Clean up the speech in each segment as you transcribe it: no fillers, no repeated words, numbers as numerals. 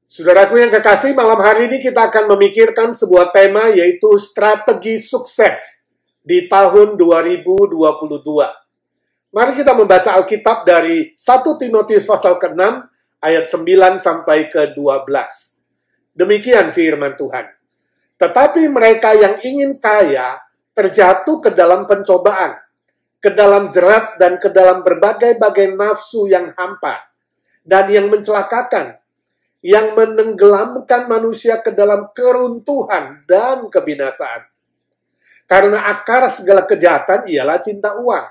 Saudaraku yang kekasih, malam hari ini kita akan memikirkan sebuah tema, yaitu strategi sukses di tahun 2022. Mari kita membaca Alkitab dari 1 Timotius pasal ke-6 ayat 9 sampai ke-12. Demikian firman Tuhan. Tetapi mereka yang ingin kaya terjatuh ke dalam pencobaan, ke dalam jerat dan ke dalam berbagai-bagai nafsu yang hampa dan yang mencelakakan, yang menenggelamkan manusia ke dalam keruntuhan dan kebinasaan. Karena akar segala kejahatan ialah cinta uang.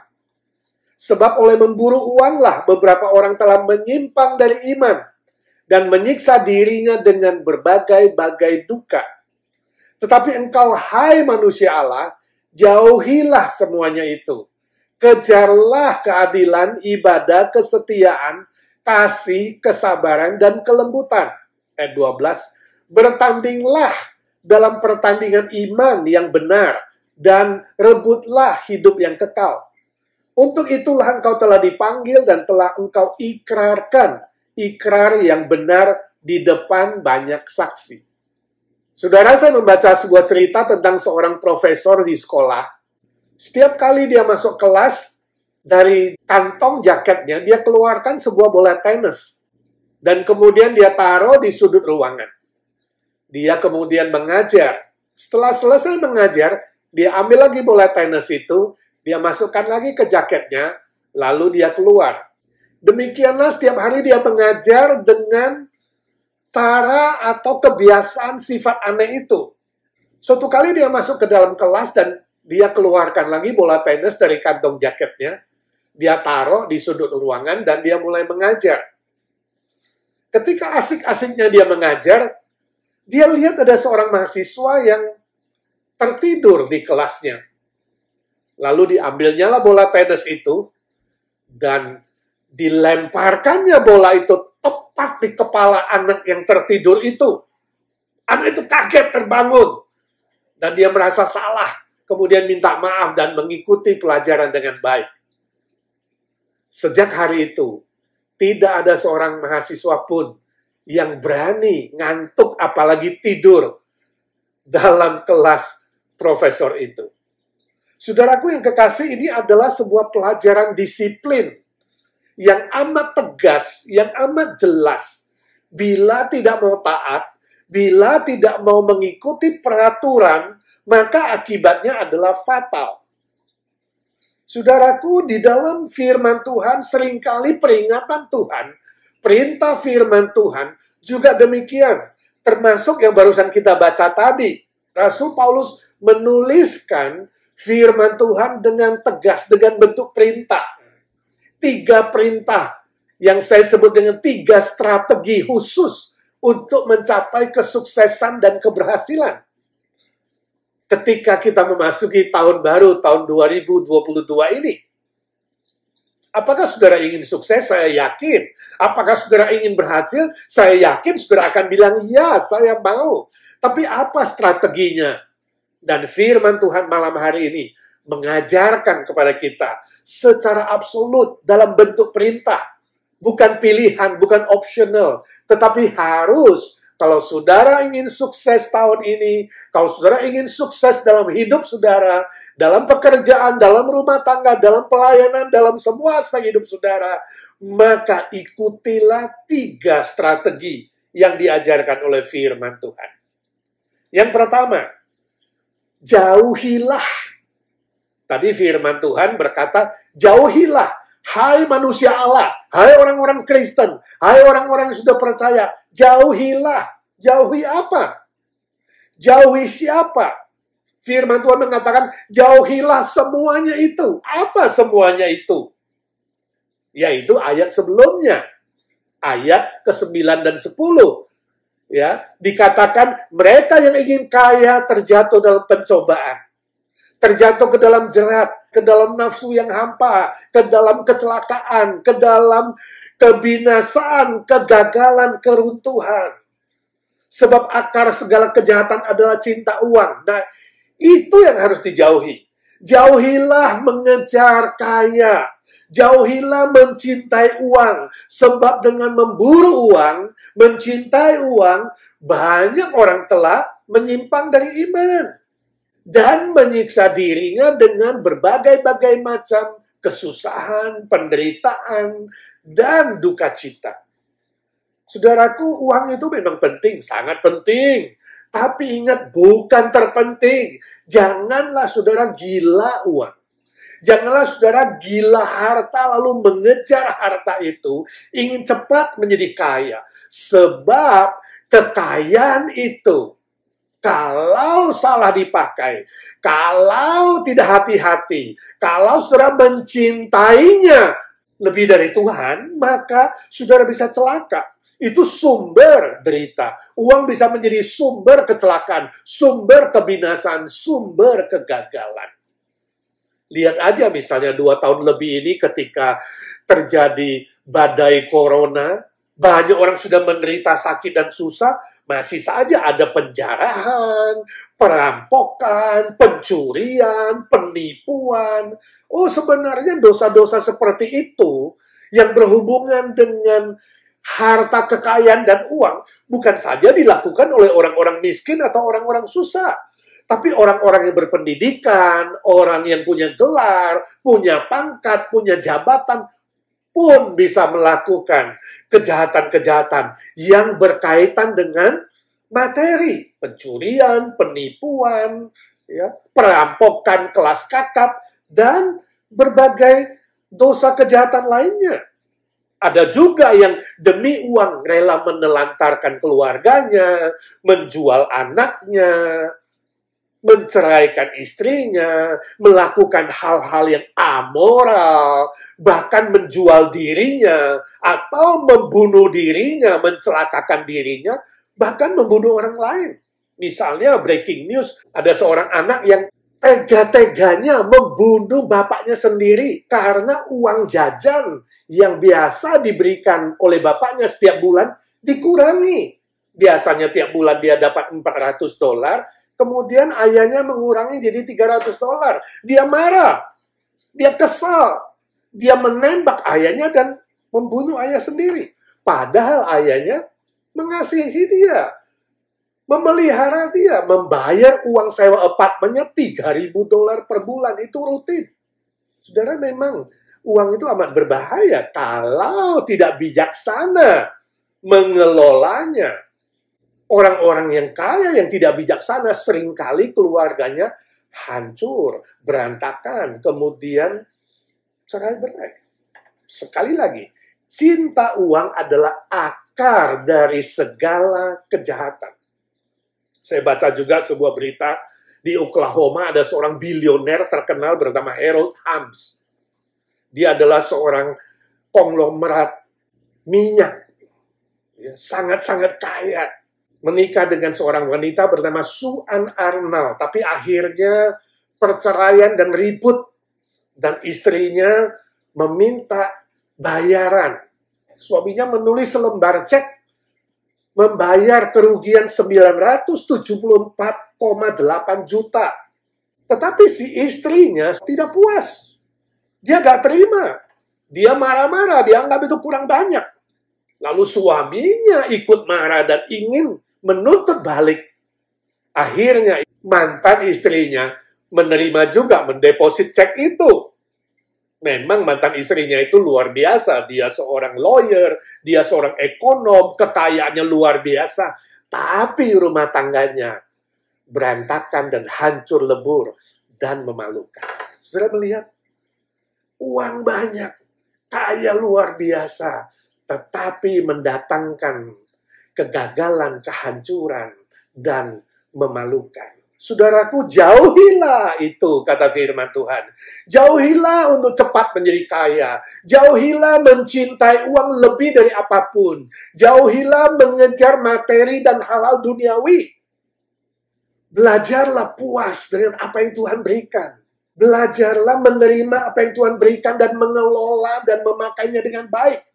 Sebab oleh memburu uanglah beberapa orang telah menyimpang dari iman dan menyiksa dirinya dengan berbagai-bagai duka. Tetapi engkau, hai manusia Allah, jauhilah semuanya itu. Kejarlah keadilan, ibadah, kesetiaan, kasih, kesabaran, dan kelembutan. Ayat 12, bertandinglah dalam pertandingan iman yang benar, dan rebutlah hidup yang kekal. Untuk itulah engkau telah dipanggil dan telah engkau ikrarkan ikrar yang benar di depan banyak saksi. Saudara, saya membaca sebuah cerita tentang seorang profesor di sekolah. Setiap kali dia masuk kelas, dari kantong jaketnya, dia keluarkan sebuah bola tenis. Dan kemudian dia taruh di sudut ruangan. Dia kemudian mengajar. Setelah selesai mengajar, dia ambil lagi bola tenis itu, dia masukkan lagi ke jaketnya, lalu dia keluar. Demikianlah setiap hari dia mengajar dengan cara atau kebiasaan sifat aneh itu. Suatu kali dia masuk ke dalam kelas dan dia keluarkan lagi bola tenis dari kantong jaketnya. Dia taruh di sudut ruangan dan dia mulai mengajar. Ketika asik-asiknya dia mengajar, dia lihat ada seorang mahasiswa yang tertidur di kelasnya. Lalu diambilnya lah bola tenis itu dan dilemparkannya bola itu tepat di kepala anak yang tertidur itu. Anak itu kaget terbangun dan dia merasa salah, kemudian minta maaf dan mengikuti pelajaran dengan baik. Sejak hari itu, tidak ada seorang mahasiswa pun yang berani ngantuk apalagi tidur dalam kelas profesor itu. Saudaraku yang kekasih, ini adalah sebuah pelajaran disiplin yang amat tegas, yang amat jelas. Bila tidak mau taat, bila tidak mau mengikuti peraturan, maka akibatnya adalah fatal. Saudaraku, di dalam firman Tuhan seringkali peringatan Tuhan, perintah firman Tuhan juga demikian. Termasuk yang barusan kita baca tadi. Rasul Paulus menuliskan firman Tuhan dengan tegas, dengan bentuk perintah. 3 perintah yang saya sebut dengan 3 strategi khusus untuk mencapai kesuksesan dan keberhasilan. Ketika kita memasuki tahun baru, tahun 2022 ini. Apakah saudara ingin sukses? Saya yakin. Apakah saudara ingin berhasil? Saya yakin saudara akan bilang, ya, saya mau. Tapi apa strateginya? Dan firman Tuhan malam hari ini mengajarkan kepada kita secara absolut dalam bentuk perintah. Bukan pilihan, bukan optional. Tetapi harus, kalau saudara ingin sukses tahun ini, kalau saudara ingin sukses dalam hidup saudara, dalam pekerjaan, dalam rumah tangga, dalam pelayanan, dalam semua aspek hidup saudara, maka ikutilah 3 strategi yang diajarkan oleh firman Tuhan. Yang pertama, jauhilah. Tadi firman Tuhan berkata, jauhilah, hai manusia Allah, hai orang-orang Kristen, hai orang-orang yang sudah percaya, jauhilah. Jauhi apa? Jauhi siapa? Firman Tuhan mengatakan, jauhilah semuanya itu. Apa semuanya itu? Yaitu ayat sebelumnya. Ayat ke-9 dan 10. Ya, dikatakan mereka yang ingin kaya terjatuh dalam pencobaan. Terjatuh ke dalam jerat, ke dalam nafsu yang hampa, ke dalam kecelakaan, ke dalam kebinasaan, kegagalan, keruntuhan. Sebab akar segala kejahatan adalah cinta uang. Nah, itu yang harus dijauhi. Jauhilah mengejar kaya. Jauhilah mencintai uang, sebab dengan memburu uang, mencintai uang, banyak orang telah menyimpang dari iman dan menyiksa dirinya dengan berbagai-bagai macam kesusahan, penderitaan, dan duka cita. Saudaraku, uang itu memang penting, sangat penting. Tapi ingat, bukan terpenting. Janganlah saudara gila uang. Janganlah saudara gila harta lalu mengejar harta itu, ingin cepat menjadi kaya. Sebab kekayaan itu, kalau salah dipakai, kalau tidak hati-hati, kalau saudara mencintainya lebih dari Tuhan, maka saudara bisa celaka. Itu sumber derita. Uang bisa menjadi sumber kecelakaan, sumber kebinasaan, sumber kegagalan. Lihat aja misalnya 2 tahun lebih ini ketika terjadi badai corona, banyak orang sudah menderita sakit dan susah, masih saja ada penjarahan, perampokan, pencurian, penipuan. Oh, sebenarnya dosa-dosa seperti itu yang berhubungan dengan harta kekayaan dan uang bukan saja dilakukan oleh orang-orang miskin atau orang-orang susah. Tapi orang-orang yang berpendidikan, orang yang punya gelar, punya pangkat, punya jabatan, pun bisa melakukan kejahatan-kejahatan yang berkaitan dengan materi. Pencurian, penipuan, ya, perampokan kelas kakap, dan berbagai dosa kejahatan lainnya. Ada juga yang demi uang rela menelantarkan keluarganya, menjual anaknya, menceraikan istrinya, melakukan hal-hal yang amoral, bahkan menjual dirinya, atau membunuh dirinya, mencelakakan dirinya, bahkan membunuh orang lain. Misalnya breaking news, ada seorang anak yang tega-teganya membunuh bapaknya sendiri karena uang jajan yang biasa diberikan oleh bapaknya setiap bulan dikurangi. Biasanya tiap bulan dia dapat $400, kemudian ayahnya mengurangi jadi $300. Dia marah, dia kesal, dia menembak ayahnya dan membunuh ayah sendiri. Padahal ayahnya mengasihi dia, memelihara dia, membayar uang sewa apartemennya $3.000 per bulan, itu rutin. Saudara, memang uang itu amat berbahaya kalau tidak bijaksana mengelolanya. Orang-orang yang kaya yang tidak bijaksana seringkali keluarganya hancur, berantakan, kemudian cerai-berai. Sekali lagi, cinta uang adalah akar dari segala kejahatan. Saya baca juga sebuah berita di Oklahoma ada seorang bilioner terkenal bernama Harold Hams. Dia adalah seorang konglomerat minyak, sangat-sangat kaya. Menikah dengan seorang wanita bernama Sue Ann Arnold, tapi akhirnya perceraian dan ribut, dan istrinya meminta bayaran. Suaminya menulis selembar cek membayar kerugian 974,8 juta. Tetapi si istrinya tidak puas. Dia gak terima. Dia marah-marah, dia anggap itu kurang banyak. Lalu suaminya ikut marah dan ingin menuntut balik. Akhirnya mantan istrinya menerima juga, mendeposit cek itu. Memang mantan istrinya itu luar biasa. Dia seorang lawyer, dia seorang ekonom, kekayaannya luar biasa. Tapi rumah tangganya berantakan dan hancur lebur dan memalukan. Saudara melihat, uang banyak, kaya luar biasa, tetapi mendatangkan kegagalan, kehancuran, dan memalukan. Saudaraku, jauhilah itu, kata firman Tuhan. Jauhilah untuk cepat menjadi kaya. Jauhilah mencintai uang lebih dari apapun. Jauhilah mengejar materi dan hal-hal duniawi. Belajarlah puas dengan apa yang Tuhan berikan. Belajarlah menerima apa yang Tuhan berikan dan mengelola dan memakainya dengan baik.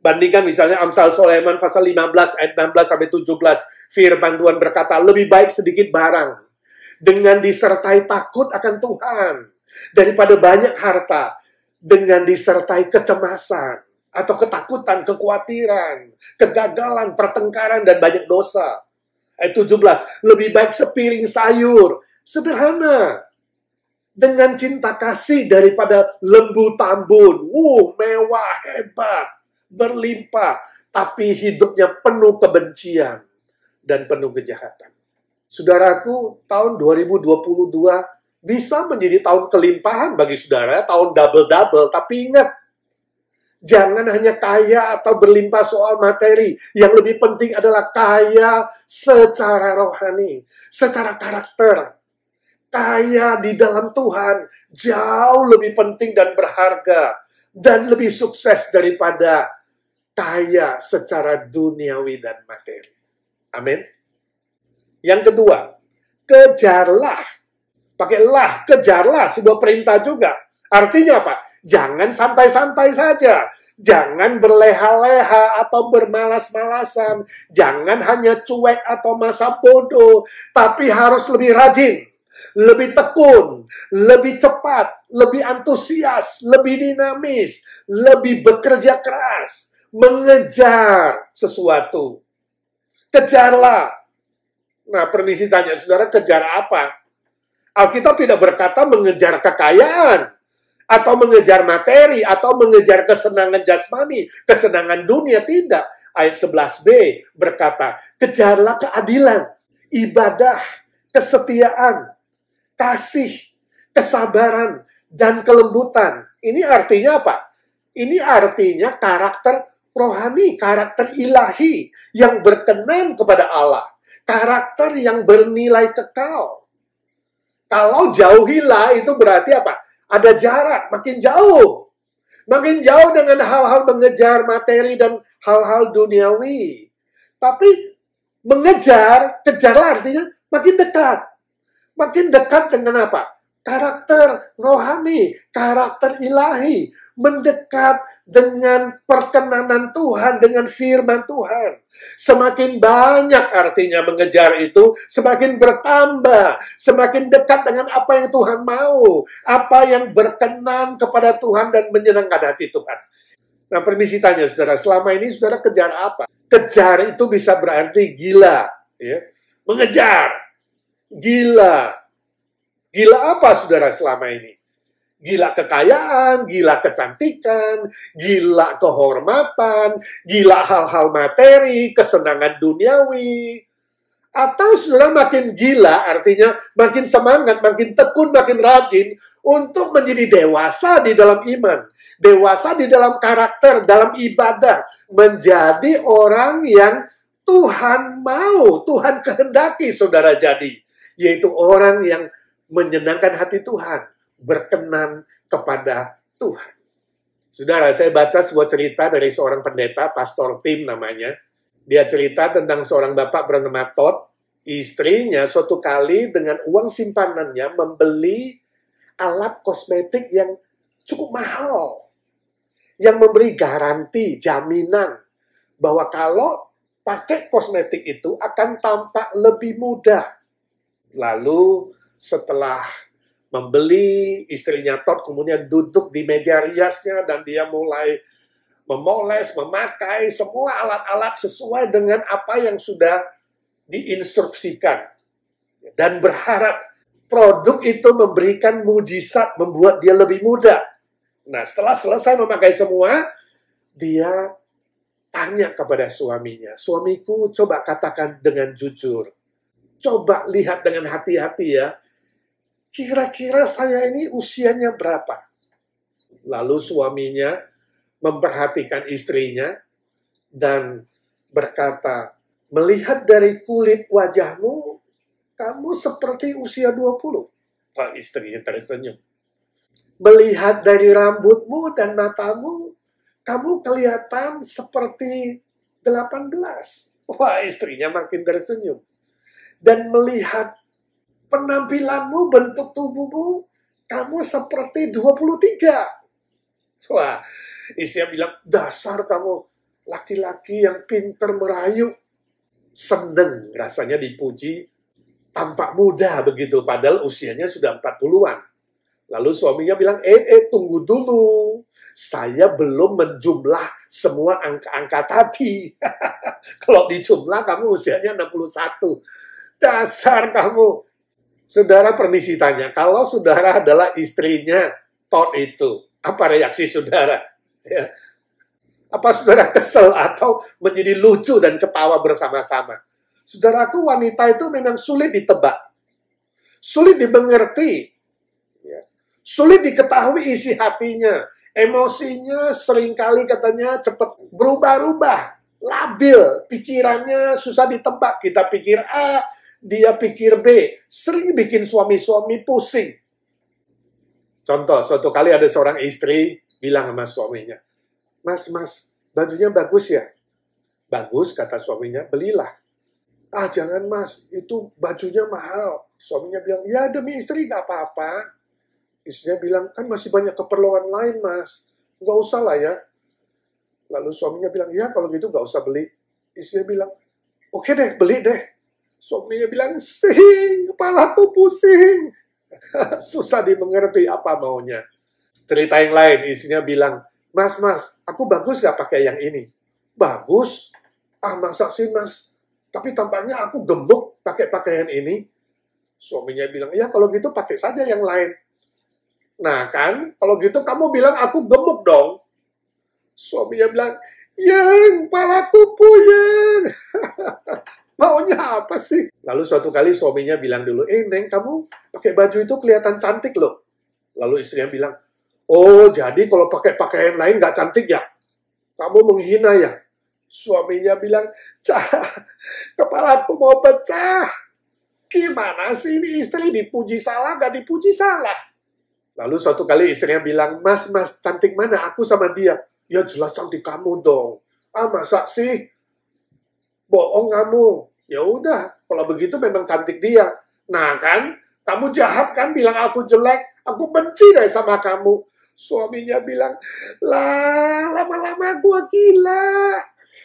Bandingkan misalnya Amsal Sulaiman pasal 15 ayat 16-17. Firman Tuhan berkata, lebih baik sedikit barang dengan disertai takut akan Tuhan daripada banyak harta dengan disertai kecemasan atau ketakutan, kekhawatiran, kegagalan, pertengkaran, dan banyak dosa. Ayat 17, lebih baik sepiring sayur, sederhana, dengan cinta kasih daripada lembu tambun. Mewah, hebat, berlimpah, tapi hidupnya penuh kebencian dan penuh kejahatan. Saudaraku, tahun 2022 bisa menjadi tahun kelimpahan bagi saudara, tahun double-double, tapi ingat, jangan hanya kaya atau berlimpah soal materi. Yang lebih penting adalah kaya secara rohani, secara karakter. Kaya di dalam Tuhan jauh lebih penting dan berharga dan lebih sukses daripada kaya secara duniawi dan materi. Amin. Yang kedua, kejarlah. Pakailah, kejarlah, sebuah perintah juga. Artinya apa? Jangan santai-santai saja. Jangan berleha-leha atau bermalas-malasan. Jangan hanya cuek atau masa bodoh. Tapi harus lebih rajin, lebih tekun, lebih cepat, lebih antusias, lebih dinamis, lebih bekerja keras, mengejar sesuatu. Kejarlah. Nah, permisi tanya, saudara, kejar apa? Alkitab tidak berkata mengejar kekayaan, atau mengejar materi, atau mengejar kesenangan jasmani, kesenangan dunia, tidak. Ayat 11b berkata, kejarlah keadilan, ibadah, kesetiaan, kasih, kesabaran, dan kelembutan. Ini artinya apa? Ini artinya karakter rohani, karakter ilahi yang berkenan kepada Allah. Karakter yang bernilai kekal. Kalau jauhilah itu berarti apa? Ada jarak, makin jauh. Makin jauh dengan hal-hal mengejar materi dan hal-hal duniawi. Tapi mengejar, kejarlah artinya makin dekat. Makin dekat dengan apa? Karakter rohani, karakter ilahi. Mendekat dengan perkenanan Tuhan, dengan firman Tuhan. Semakin banyak artinya mengejar itu, semakin bertambah, semakin dekat dengan apa yang Tuhan mau, apa yang berkenan kepada Tuhan dan menyenangkan hati Tuhan. Nah, permisi tanya, saudara, selama ini saudara kejar apa? Kejar itu bisa berarti gila, ya. Mengejar, gila. Gila apa, saudara, selama ini? Gila kekayaan, gila kecantikan, gila kehormatan, gila hal-hal materi, kesenangan duniawi. Atau saudara makin gila, artinya makin semangat, makin tekun, makin rajin untuk menjadi dewasa di dalam iman. Dewasa di dalam karakter, dalam ibadah. Menjadi orang yang Tuhan mau, Tuhan kehendaki saudara jadi. Yaitu orang yang menyenangkan hati Tuhan. Berkenan kepada Tuhan. Saudara, saya baca sebuah cerita dari seorang pendeta, Pastor Tim namanya. Dia cerita tentang seorang bapak bernama Todd. Istrinya suatu kali dengan uang simpanannya membeli alat kosmetik yang cukup mahal. Yang memberi garansi, jaminan, bahwa kalau pakai kosmetik itu akan tampak lebih muda. Lalu setelah membeli, istrinya Todd kemudian duduk di meja riasnya dan dia mulai memoles, memakai semua alat-alat sesuai dengan apa yang sudah diinstruksikan. Dan berharap produk itu memberikan mujizat, membuat dia lebih muda. Nah, setelah selesai memakai semua, dia tanya kepada suaminya, suamiku, coba katakan dengan jujur. Coba lihat dengan hati-hati ya. Kira-kira saya ini usianya berapa? Lalu suaminya memperhatikan istrinya dan berkata, melihat dari kulit wajahmu, kamu seperti usia 20. Pak istrinya tersenyum. Melihat dari rambutmu dan matamu, kamu kelihatan seperti 18. Wah, istrinya makin tersenyum. Dan melihat penampilanmu, bentuk tubuhmu, kamu seperti 23. Wah, istrinya bilang, dasar kamu laki-laki yang pinter merayu. Seneng rasanya dipuji, tampak muda begitu, padahal usianya sudah 40-an. Lalu suaminya bilang, tunggu dulu. Saya belum menjumlah semua angka-angka tadi. Kalau dijumlah, kamu usianya 61. Dasar kamu. Saudara permisi tanya, kalau saudara adalah istrinya Todd itu, apa reaksi saudara? Ya. Apa saudara kesel atau menjadi lucu dan ketawa bersama-sama? Saudaraku, wanita itu memang sulit ditebak. Sulit dimengerti. Ya. Sulit diketahui isi hatinya. Emosinya seringkali katanya cepat berubah-ubah. Labil. Pikirannya susah ditebak. Kita pikir A, dia pikir B. Sering bikin suami-suami pusing. Contoh, suatu kali ada seorang istri bilang sama suaminya, Mas, bajunya bagus ya? Bagus, kata suaminya, belilah. Ah, jangan mas, itu bajunya mahal. Suaminya bilang, ya demi istri gak apa-apa. Istrinya bilang, kan masih banyak keperluan lain mas. Gak usah lah ya. Lalu suaminya bilang, ya kalau gitu gak usah beli. Istrinya bilang, oke deh, beli deh. Suaminya bilang, kepalaku pusing. Susah dimengerti apa maunya. Cerita yang lain, istrinya bilang, Mas, aku bagus gak pakai yang ini? Bagus? Ah, masa sih mas? Tapi tampaknya aku gemuk pakai pakaian ini. Suaminya bilang, ya kalau gitu pakai saja yang lain. Nah kan, kalau gitu kamu bilang aku gemuk dong. Suaminya bilang, yang kepalaku puyeng. Maunya apa sih? Lalu suatu kali suaminya bilang dulu, Neng, kamu pakai baju itu kelihatan cantik loh. Lalu istrinya bilang, oh jadi kalau pakai pakaian lain gak cantik ya? Kamu menghina ya? Suaminya bilang, kepalaku mau pecah. Gimana sih ini istri dipuji salah gak dipuji salah? Lalu suatu kali istrinya bilang, Mas, cantik mana aku sama dia? Ya jelas cantik kamu dong. Ah, masa sih? Bohong kamu. Ya udah, kalau begitu memang cantik dia. Nah kan, kamu jahat kan bilang aku jelek. Aku benci deh sama kamu. Suaminya bilang, lah lama-lama gua gila.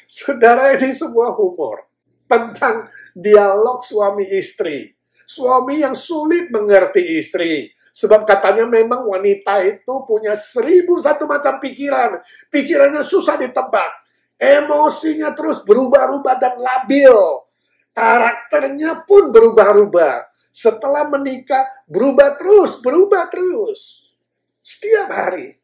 Saudara, ini semua humor. Tentang dialog suami istri. Suami yang sulit mengerti istri. Sebab katanya memang wanita itu punya 1001 macam pikiran. Pikirannya susah ditebak. Emosinya terus berubah-ubah dan labil. Karakternya pun berubah-ubah. Setelah menikah, berubah terus. Setiap hari.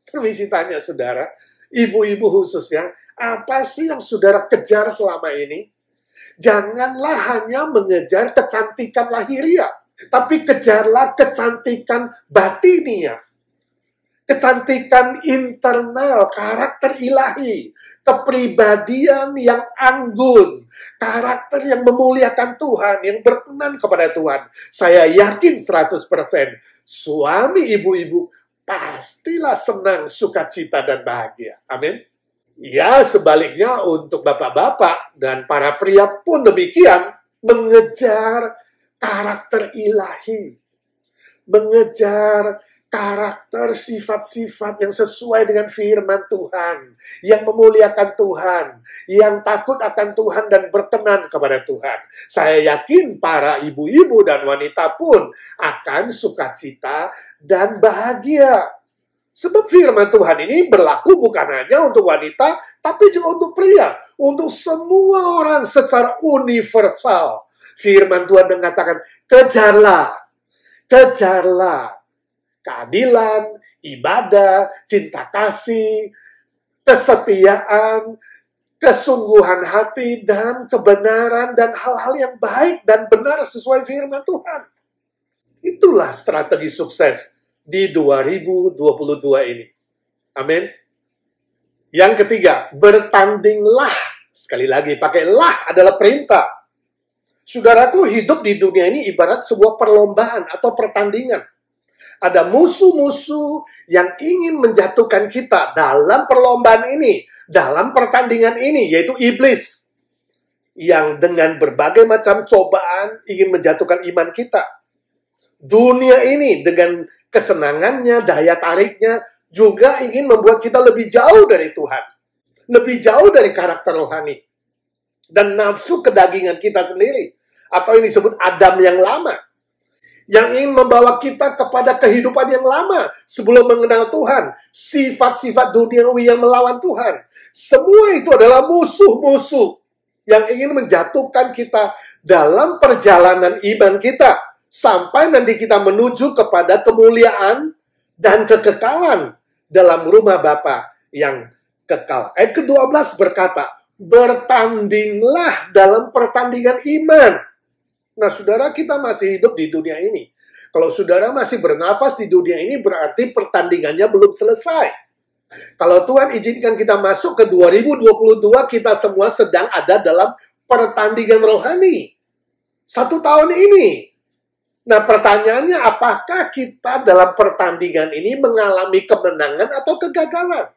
Permisi tanya saudara, ibu-ibu khususnya, apa sih yang saudara kejar selama ini? Janganlah hanya mengejar kecantikan lahiriah. Tapi kejarlah kecantikan batiniah. Kecantikan internal, karakter ilahi. Kepribadian yang anggun. Karakter yang memuliakan Tuhan, yang berkenan kepada Tuhan. Saya yakin 100%. Suami ibu-ibu pastilah senang, sukacita, dan bahagia. Amin. Ya, sebaliknya untuk bapak-bapak dan para pria pun demikian. Mengejar karakter ilahi, mengejar karakter sifat-sifat yang sesuai dengan firman Tuhan, yang memuliakan Tuhan, yang takut akan Tuhan dan berkenan kepada Tuhan. Saya yakin para ibu-ibu dan wanita pun akan sukacita dan bahagia. Sebab firman Tuhan ini berlaku bukan hanya untuk wanita, tapi juga untuk pria, untuk semua orang secara universal. Firman Tuhan mengatakan, kejarlah keadilan, ibadah, cinta kasih, kesetiaan, kesungguhan hati, dan kebenaran, dan hal-hal yang baik dan benar sesuai firman Tuhan. Itulah strategi sukses di 2022 ini. Amin. Yang ketiga, bertandinglah. Sekali lagi, pakai lah adalah perintah. Saudaraku, hidup di dunia ini ibarat sebuah perlombaan atau pertandingan. Ada musuh-musuh yang ingin menjatuhkan kita dalam perlombaan ini, dalam pertandingan ini, yaitu iblis. Yang dengan berbagai macam cobaan ingin menjatuhkan iman kita. Dunia ini dengan kesenangannya, daya tariknya, juga ingin membuat kita lebih jauh dari Tuhan. Lebih jauh dari karakter rohani. Dan nafsu kedagingan kita sendiri. Atau yang disebut Adam yang lama. yang ingin membawa kita kepada kehidupan yang lama sebelum mengenal Tuhan, sifat-sifat duniawi yang melawan Tuhan. Semua itu adalah musuh-musuh yang ingin menjatuhkan kita dalam perjalanan iman kita, sampai nanti kita menuju kepada kemuliaan dan kekekalan dalam rumah Bapa yang kekal. Ayat ke-12 berkata, bertandinglah dalam pertandingan iman. Nah, saudara, kita masih hidup di dunia ini. Kalau saudara masih bernafas di dunia ini, berarti pertandingannya belum selesai. Kalau Tuhan izinkan kita masuk ke 2022, kita semua sedang ada dalam pertandingan rohani. 1 tahun ini. Nah, pertanyaannya, apakah kita dalam pertandingan ini mengalami kemenangan atau kegagalan?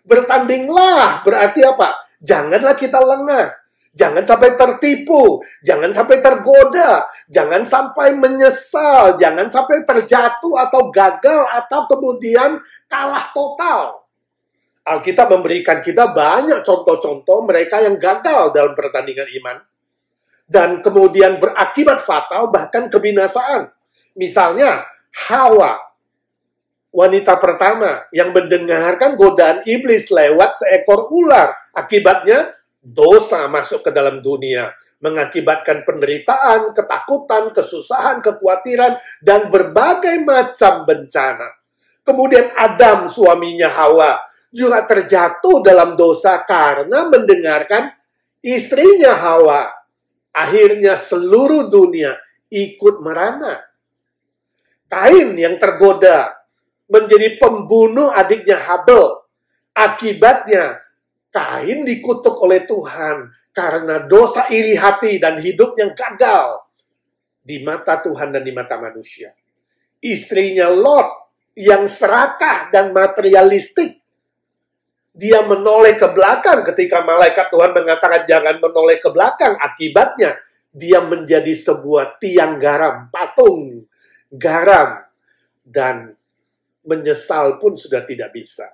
Bertandinglah berarti apa? Janganlah kita lengah. Jangan sampai tertipu, jangan sampai tergoda, jangan sampai menyesal, jangan sampai terjatuh atau gagal atau kemudian kalah total. Alkitab memberikan kita banyak contoh-contoh mereka yang gagal dalam pertandingan iman dan kemudian berakibat fatal, bahkan kebinasaan. Misalnya Hawa, wanita pertama yang mendengarkan godaan iblis lewat seekor ular. Akibatnya dosa masuk ke dalam dunia, mengakibatkan penderitaan, ketakutan, kesusahan, kekhawatiran, dan berbagai macam bencana. Kemudian Adam, suaminya Hawa, juga terjatuh dalam dosa karena mendengarkan istrinya Hawa. Akhirnya seluruh dunia ikut merana. Kain yang tergoda menjadi pembunuh adiknya Habel. Akibatnya Kain dikutuk oleh Tuhan karena dosa iri hati dan hidup yang gagal di mata Tuhan dan di mata manusia. Istrinya Lot yang serakah dan materialistik, dia menoleh ke belakang ketika malaikat Tuhan mengatakan jangan menoleh ke belakang. Akibatnya dia menjadi sebuah tiang garam, patung garam, dan menyesal pun sudah tidak bisa.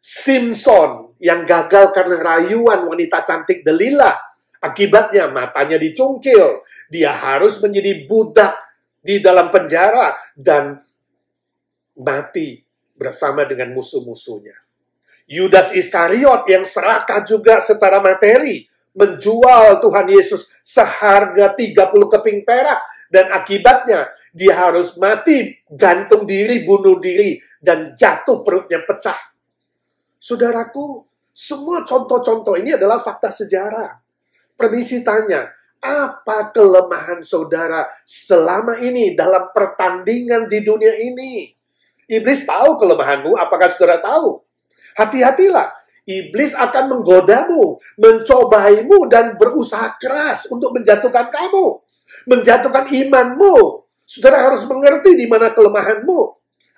Simpson yang gagal karena rayuan wanita cantik Delilah. Akibatnya matanya dicungkil. Dia harus menjadi budak di dalam penjara dan mati bersama dengan musuh-musuhnya. Yudas Iskariot yang serakah juga secara materi, menjual Tuhan Yesus seharga 30 keping perak, dan akibatnya dia harus mati, gantung diri, bunuh diri, dan jatuh perutnya pecah. Saudaraku, semua contoh-contoh ini adalah fakta sejarah. Permisi tanya, apa kelemahan saudara selama ini dalam pertandingan di dunia ini? Iblis tahu kelemahanmu, apakah saudara tahu? Hati-hatilah, iblis akan menggodamu, mencobaimu, dan berusaha keras untuk menjatuhkan kamu, menjatuhkan imanmu. Saudara harus mengerti di mana kelemahanmu.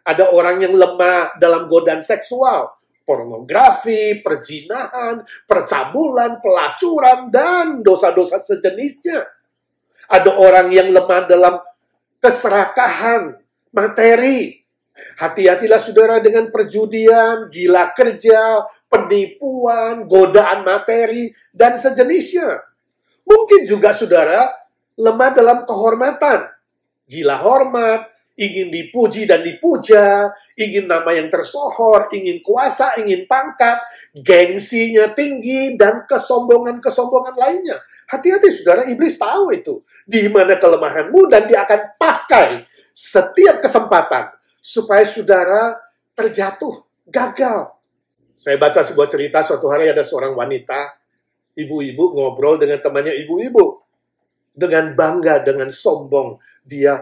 Ada orang yang lemah dalam godaan seksual, pornografi, perzinahan, percabulan, pelacuran, dan dosa-dosa sejenisnya. Ada orang yang lemah dalam keserakahan materi. Hati-hatilah saudara dengan perjudian, gila kerja, penipuan, godaan materi, dan sejenisnya. Mungkin juga saudara lemah dalam kehormatan, gila hormat, ingin dipuji dan dipuja, ingin nama yang tersohor, ingin kuasa, ingin pangkat, gengsinya tinggi, dan kesombongan-kesombongan lainnya. Hati-hati saudara, iblis tahu itu. Di mana kelemahanmu, dan dia akan pakai setiap kesempatan supaya saudara terjatuh, gagal. Saya baca sebuah cerita, suatu hari ada seorang wanita, ibu-ibu ngobrol dengan temannya ibu-ibu. Dengan bangga, dengan sombong, dia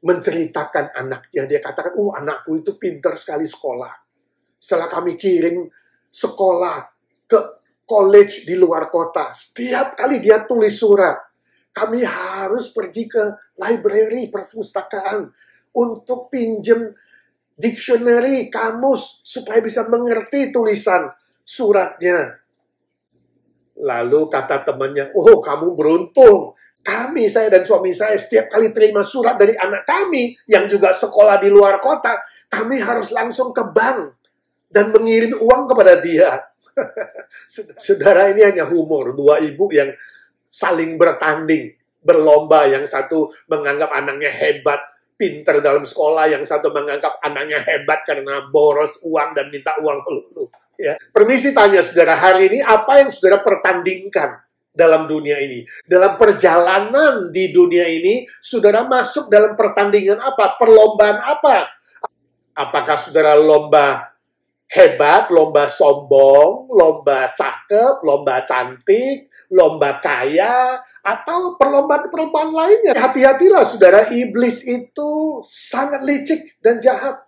menceritakan anaknya. Dia katakan, anakku itu pintar sekali sekolah. Setelah kami kirim sekolah ke college di luar kota, setiap kali dia tulis surat, kami harus pergi ke library, perpustakaan, untuk pinjem dictionary, kamus, supaya bisa mengerti tulisan suratnya. Lalu kata temannya, kamu beruntung. Kami, saya dan suami saya, setiap kali terima surat dari anak kami yang juga sekolah di luar kota, kami harus langsung ke bank dan mengirim uang kepada dia. Saudara, ini hanya humor. Dua ibu yang saling bertanding berlomba, yang satu menganggap anaknya hebat, pinter dalam sekolah, yang satu menganggap anaknya hebat karena boros uang dan minta uang melulu. Ya. Permisi tanya saudara, hari ini apa yang saudara pertandingkan dalam dunia ini? Dalam perjalanan di dunia ini, saudara masuk dalam pertandingan apa? Perlombaan apa? Apakah saudara lomba hebat, lomba sombong, lomba cakep, lomba cantik, lomba kaya, atau perlombaan-perlombaan lainnya? Hati-hatilah saudara, iblis itu sangat licik dan jahat.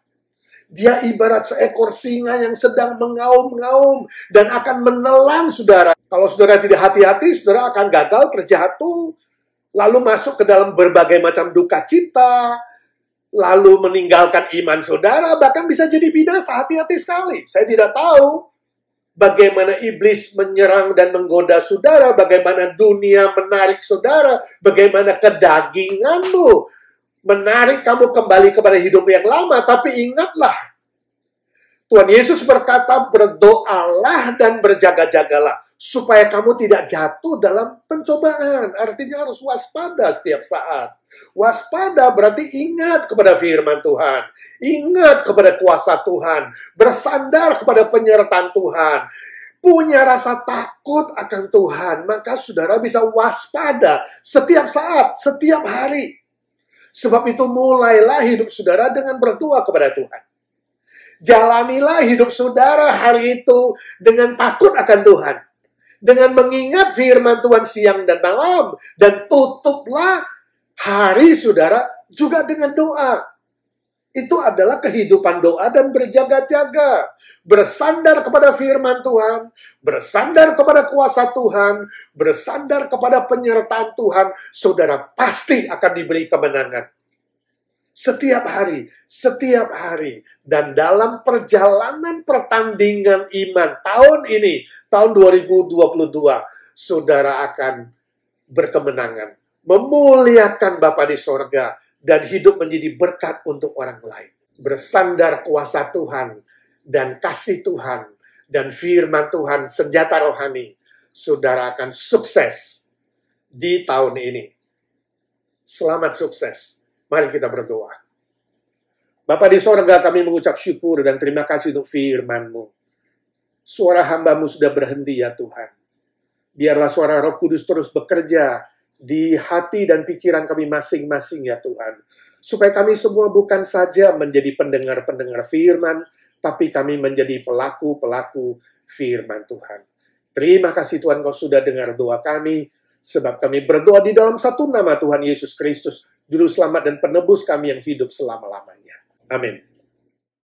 Dia ibarat seekor singa yang sedang mengaum-ngaum dan akan menelan saudara. Kalau saudara tidak hati-hati, saudara akan gagal, terjatuh, lalu masuk ke dalam berbagai macam duka cita, lalu meninggalkan iman saudara, bahkan bisa jadi binasa. Hati-hati sekali. Saya tidak tahu bagaimana iblis menyerang dan menggoda saudara, bagaimana dunia menarik saudara, bagaimana kedaginganmu menarik kamu kembali kepada hidup yang lama. Tapi ingatlah, Tuhan Yesus berkata, berdoalah dan berjaga-jagalah, supaya kamu tidak jatuh dalam pencobaan. Artinya harus waspada setiap saat. Waspada berarti ingat kepada firman Tuhan. Ingat kepada kuasa Tuhan. Bersandar kepada penyertaan Tuhan. Punya rasa takut akan Tuhan. Maka saudara bisa waspada setiap saat, setiap hari. Sebab itu mulailah hidup saudara dengan berdoa kepada Tuhan. Jalanilah hidup saudara hari itu dengan takut akan Tuhan. Dengan mengingat firman Tuhan siang dan malam. Dan tutuplah hari saudara juga dengan doa. Itu adalah kehidupan doa dan berjaga-jaga. Bersandar kepada firman Tuhan. Bersandar kepada kuasa Tuhan. Bersandar kepada penyertaan Tuhan. Saudara pasti akan diberi kemenangan. Setiap hari. Dan dalam perjalanan pertandingan iman tahun ini, tahun 2022, saudara akan berkemenangan. Memuliakan Bapa di sorga, dan hidup menjadi berkat untuk orang lain. Bersandar kuasa Tuhan, dan kasih Tuhan, dan firman Tuhan, senjata rohani, saudara akan sukses di tahun ini. Selamat sukses. Mari kita berdoa. Bapa di sorga, kami mengucap syukur dan terima kasih untuk firman-Mu. Suara hamba-Mu sudah berhenti ya Tuhan. Biarlah suara Roh Kudus terus bekerja di hati dan pikiran kami masing-masing ya Tuhan. Supaya kami semua bukan saja menjadi pendengar-pendengar firman, tapi kami menjadi pelaku-pelaku firman Tuhan. Terima kasih Tuhan, Kau sudah dengar doa kami, sebab kami berdoa di dalam satu nama Tuhan Yesus Kristus, Juru Selamat dan Penebus kami yang hidup selama-lamanya. Amin.